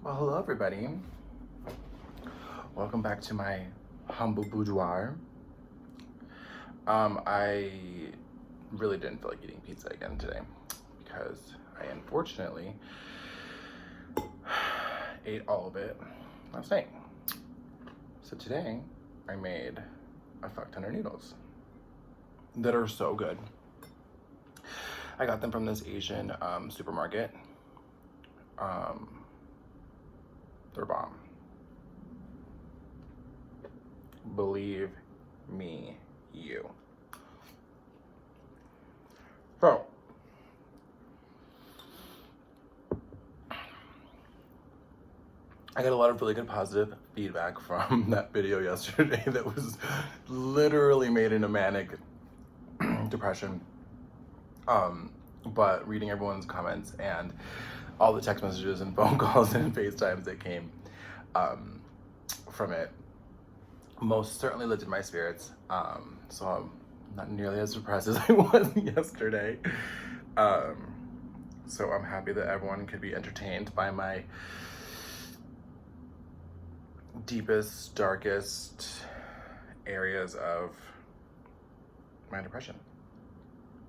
Well, hello everybody. Welcome back to my humble boudoir. I really didn't feel like eating pizza again today because I unfortunately ate all of it last night. So today I made a fuck ton of noodles that are so good. I got them from this Asian supermarket. They're bomb. Believe me, you. So, I got a lot of really good positive feedback from that video yesterday that was literally made in a manic depression. But reading everyone's comments and all the text messages and phone calls and FaceTimes that came from it most certainly lifted my spirits. So I'm not nearly as depressed as I was yesterday. So I'm happy that everyone could be entertained by my deepest, darkest areas of my depression.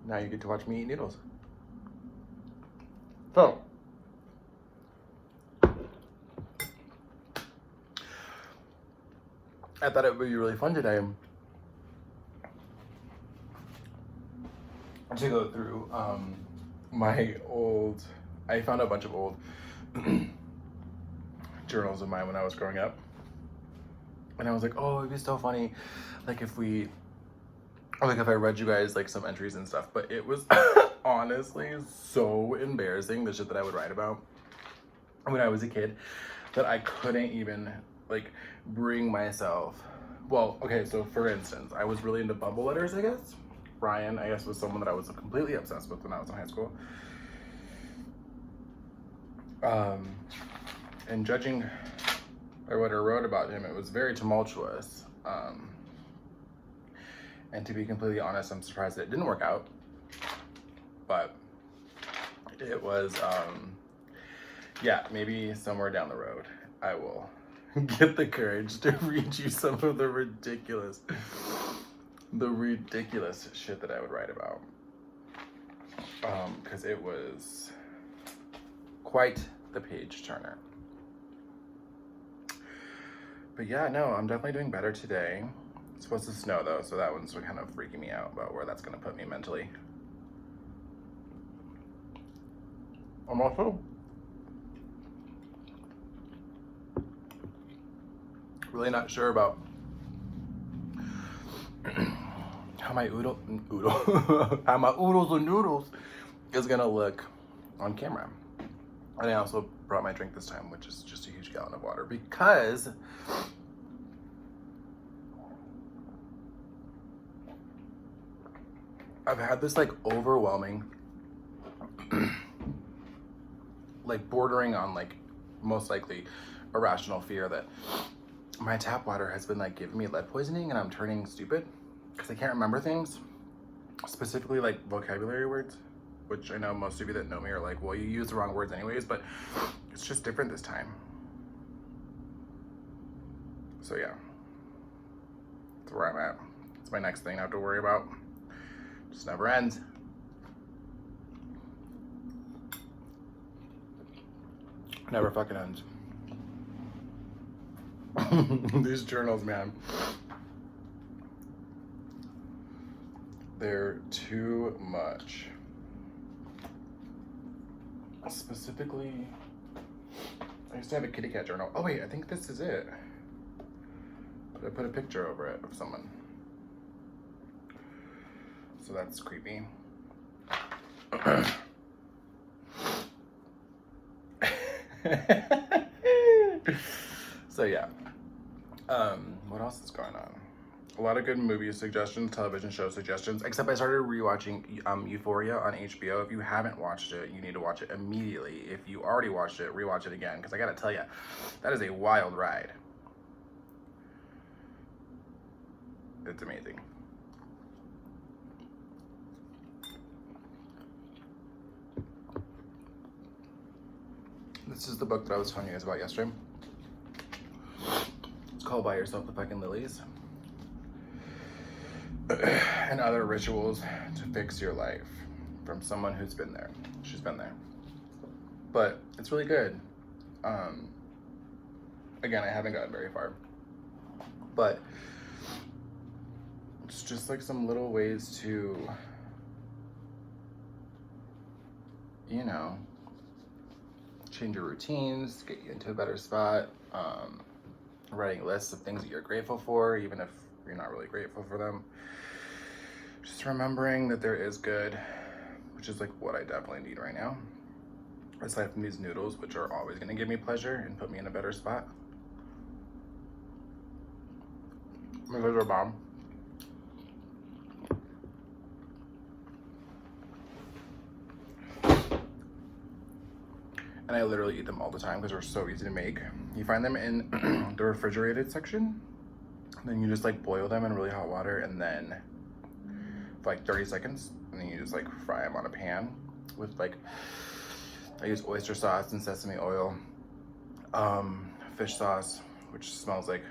Now you get to watch me eat noodles. So, I thought it would be really fun today to go through I found a bunch of old journals of mine when I was growing up. And I was like, oh, it'd be so funny, like if I read you guys like some entries and stuff. But it was honestly so embarrassing, the shit that I would write about when I was a kid, that I couldn't even like bring myself. Well, okay, so for instance, I was really into bubble letters, I guess. Ryan, I guess, was someone that I was completely obsessed with when I was in high school. And judging by what I wrote about him, it was very tumultuous. And to be completely honest, I'm surprised that it didn't work out. But it was, yeah, maybe somewhere down the road, I will get the courage to read you some of the ridiculous shit that I would write about. Because it was quite the page turner. But yeah, no, I'm definitely doing better today. It's supposed to snow though, so that one's kind of freaking me out about where that's gonna put me mentally. I'm also really not sure about how my how my oodles of noodles is gonna look on camera. And I also brought my drink this time, which is just a huge gallon of water, because I've had this like overwhelming, like bordering on like most likely irrational fear that my tap water has been like giving me lead poisoning and I'm turning stupid because I can't remember things, specifically like vocabulary words, which I know most of you that know me are like, well, you use the wrong words anyways, but it's just different this time. So yeah, that's where I'm at. It's my next thing I have to worry about. Just never ends. Never fucking ends. These journals, man. They're too much. Specifically, I used to have a kitty cat journal. Oh wait, I think this is it. But I put a picture over it of someone. So that's creepy. So yeah. What else is going on? A lot of good movie suggestions, television show suggestions, except I started rewatching Euphoria on HBO. If you haven't watched it, you need to watch it immediately. If you already watched it, rewatch it again, because I gotta tell you, that is a wild ride. It's amazing. This is the book that I was telling you guys about yesterday. It's called Buy Yourself the Fucking Lilies. And Other Rituals to Fix Your Life, from someone who's been there. She's been there. But it's really good. Again, I haven't gotten very far. But it's just like some little ways to, you know, change your routines, get you into a better spot. Writing lists of things that you're grateful for, even if you're not really grateful for them. Just remembering that there is good, which is like what I definitely need right now. Aside from these noodles, which are always gonna give me pleasure and put me in a better spot. Because they're bomb. And I literally eat them all the time because they're so easy to make. You find them in the refrigerated section. Then you just like boil them in really hot water and then for like 30 seconds. And then you just like fry them on a pan with like, I use oyster sauce and sesame oil. Fish sauce, which smells like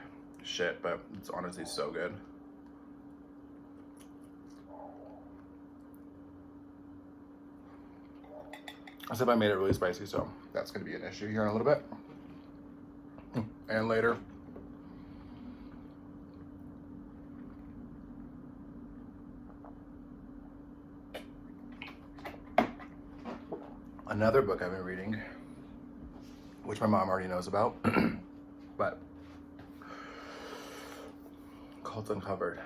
shit, but it's honestly so good. Except I made it really spicy, so that's gonna be an issue here in a little bit. And later. Another book I've been reading, which my mom already knows about, but called Uncovered.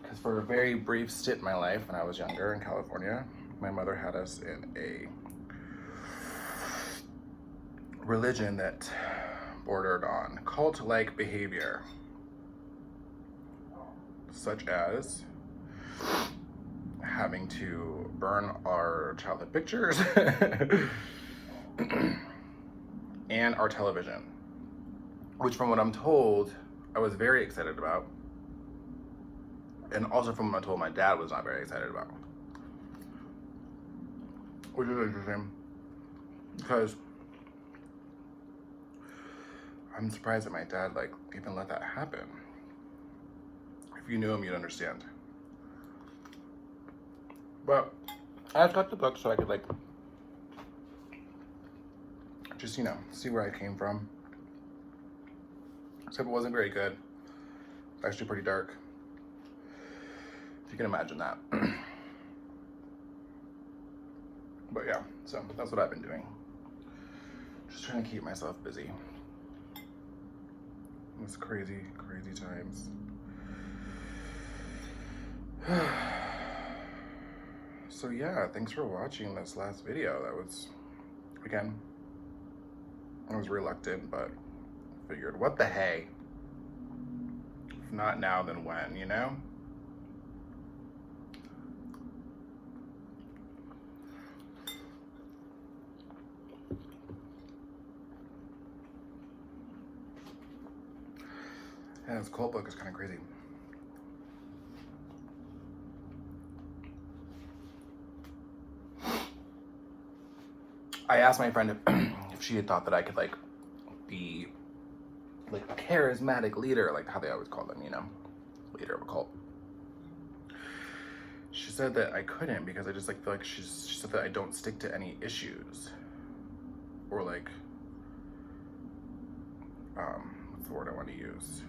Because for a very brief stint in my life when I was younger in California, my mother had us in a religion that bordered on cult-like behavior, such as having to burn our childhood pictures and our television, which from what I'm told, I was very excited about. And also from what I'm told, my dad was not very excited about. Which is interesting, because I'm surprised that my dad like even let that happen. If you knew him, you'd understand. But I got the book so I could like just, you know, see where I came from. Except it wasn't very good. It's actually pretty dark, if you can imagine that. But yeah, so that's what I've been doing. Just trying to keep myself busy. It's crazy, crazy times. So yeah, thanks for watching this last video. That was, again, I was reluctant, but figured, what the hey? If not now, then when, you know? Yeah, this cult book is kind of crazy. I asked my friend if she had thought that I could like be like a charismatic leader, like how they always call them, you know, leader of a cult. She said that I couldn't because I just like feel like she said that I don't stick to any issues or like what's the word I want to use?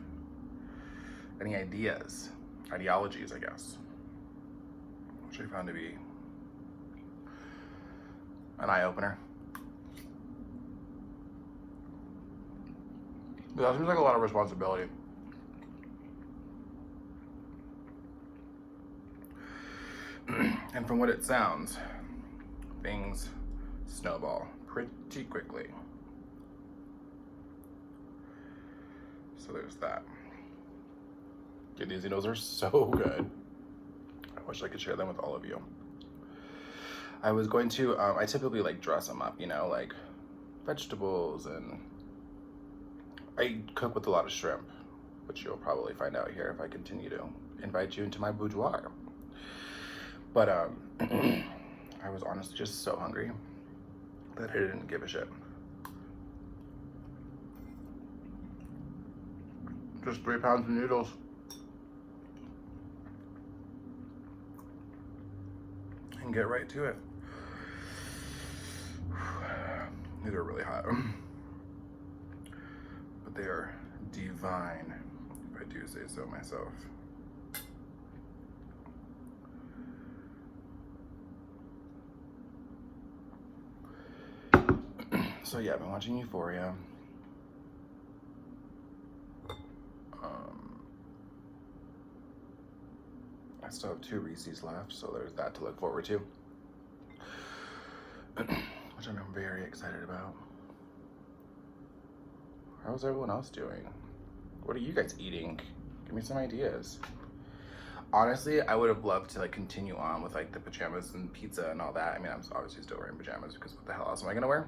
Any ideologies, I guess, which I found to be an eye-opener. But that seems like a lot of responsibility. And from what it sounds, things snowball pretty quickly. So there's that. These noodles are so good. I wish I could share them with all of you. I was going to, I typically like dress them up, you know, like vegetables, and I cook with a lot of shrimp, which you'll probably find out here if I continue to invite you into my boudoir. But I was honestly just so hungry that I didn't give a shit. Just 3 pounds of noodles. And get right to it. These are really hot. But they are divine, if I do say so myself. So yeah, I've been watching Euphoria. I still have 2 Reese's left, so there's that to look forward to. Which I'm very excited about. How's everyone else doing? What are you guys eating? Give me some ideas. Honestly, I would have loved to like continue on with like the pajamas and pizza and all that. I mean, I'm obviously still wearing pajamas because what the hell else am I gonna wear?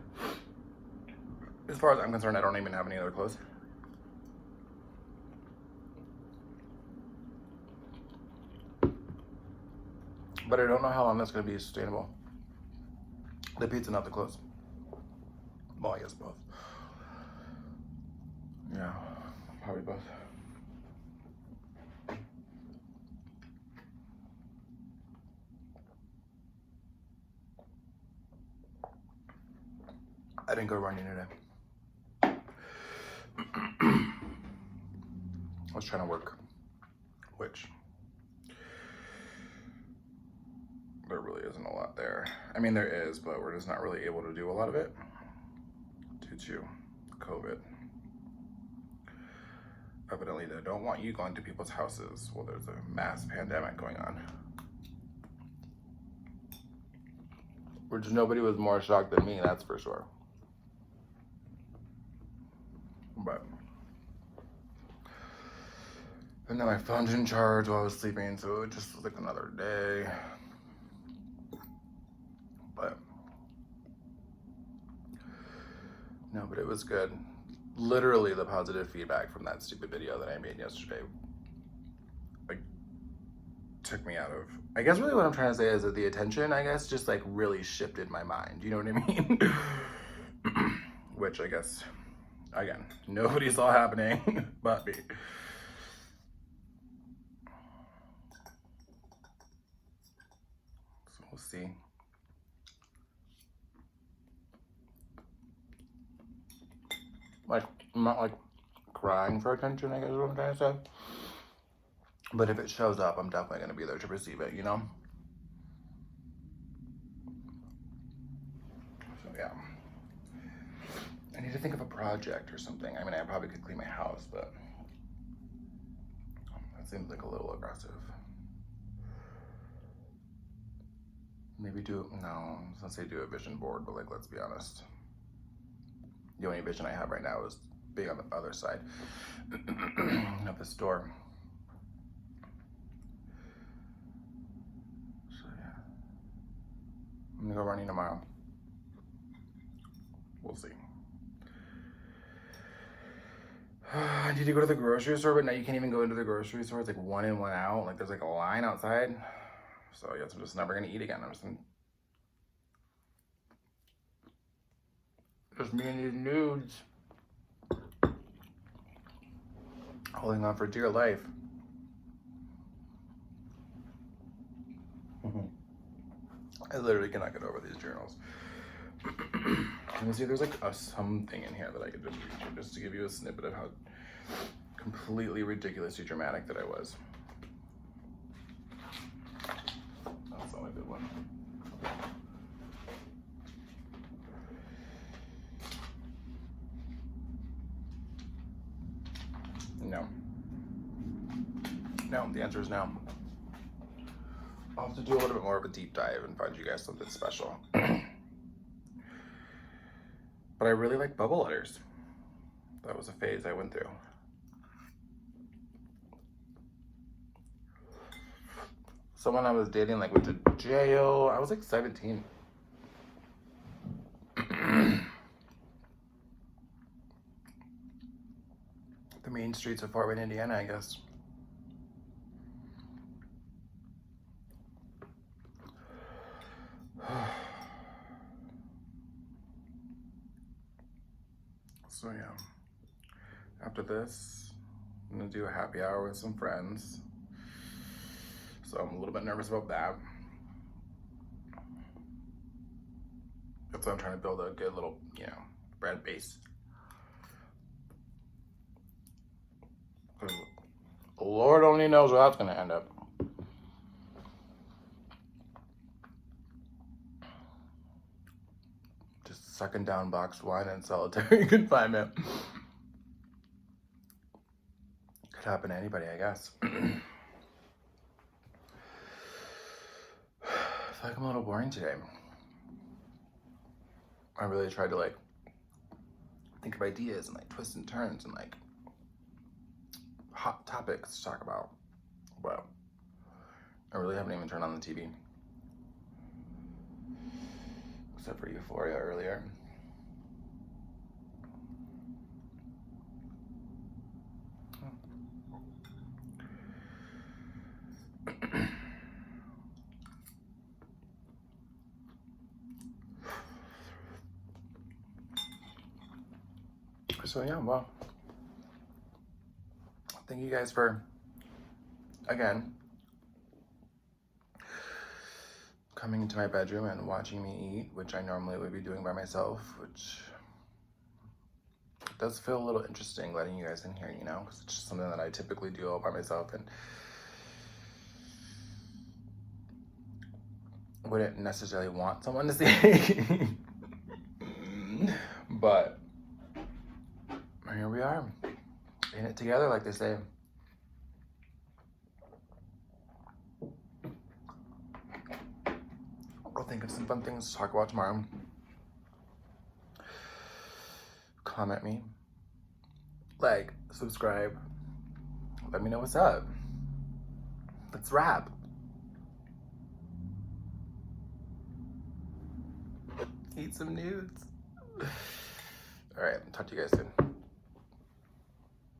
As far as I'm concerned, I don't even have any other clothes. But I don't know how long that's gonna be sustainable. The pizza, not the clothes. Well, I guess both. Yeah, probably both. I didn't go running today. I was trying to work, which there really isn't a lot there. I mean, there is, but we're just not really able to do a lot of it due to COVID. Evidently, they don't want you going to people's houses. Well, there's a mass pandemic going on. Which nobody was more shocked than me, that's for sure. But, and then my phone didn't charge while I was sleeping, so it just was like another day. But, no, but it was good. Literally the positive feedback from that stupid video that I made yesterday, like, took me out of, I guess really what I'm trying to say is that the attention, I guess, just like really shifted my mind. You know what I mean? Which I guess, again, nobody saw happening but me. So we'll see. Like, I'm not like crying for attention, I guess is what I'm trying to say. But if it shows up, I'm definitely gonna be there to receive it, you know? So yeah. I need to think of a project or something. I mean, I probably could clean my house, but that seems like a little aggressive. Maybe no, I was gonna say do a vision board, but like, let's be honest. The only vision I have right now is being on the other side of the store. So yeah, I'm gonna go running tomorrow. We'll see. I need to go to the grocery store, but now you can't even go into the grocery store. It's like 1 in, 1 out. Like there's like a line outside. So I guess I'm just never gonna eat again. I'm just me and these nudes. Holding on for dear life. I literally cannot get over these journals. Let me see if there's like something in here that I could just read you, just to give you a snippet of how completely ridiculously dramatic that I was. That's not a good one. No. No, the answer is no. I'll have to do a little bit more of a deep dive and find you guys something special. But I really like bubble letters. That was a phase I went through. Someone I was dating like went to jail. I was like 17. The main streets of Fort Wayne, Indiana, I guess. So yeah, after this, I'm gonna do a happy hour with some friends. So I'm a little bit nervous about that. That's why I'm trying to build a good little, you know, bread base. Lord only knows where that's gonna end up. Just sucking down boxed wine in solitary confinement. Could happen to anybody, I guess. I feel like I'm a little boring today. I really tried to like think of ideas and like twists and turns and like hot topics to talk about. But I really haven't even turned on the TV. Except for Euphoria earlier. So yeah, well, thank you guys for, again, coming into my bedroom and watching me eat, which I normally would be doing by myself, which does feel a little interesting letting you guys in here, you know, because it's just something that I typically do all by myself and wouldn't necessarily want someone to see. But here we are, in it together, like they say. I'll think of some fun things to talk about tomorrow. Comment me, like, subscribe, let me know what's up. Let's wrap. Eat some nudes. All right, talk to you guys soon.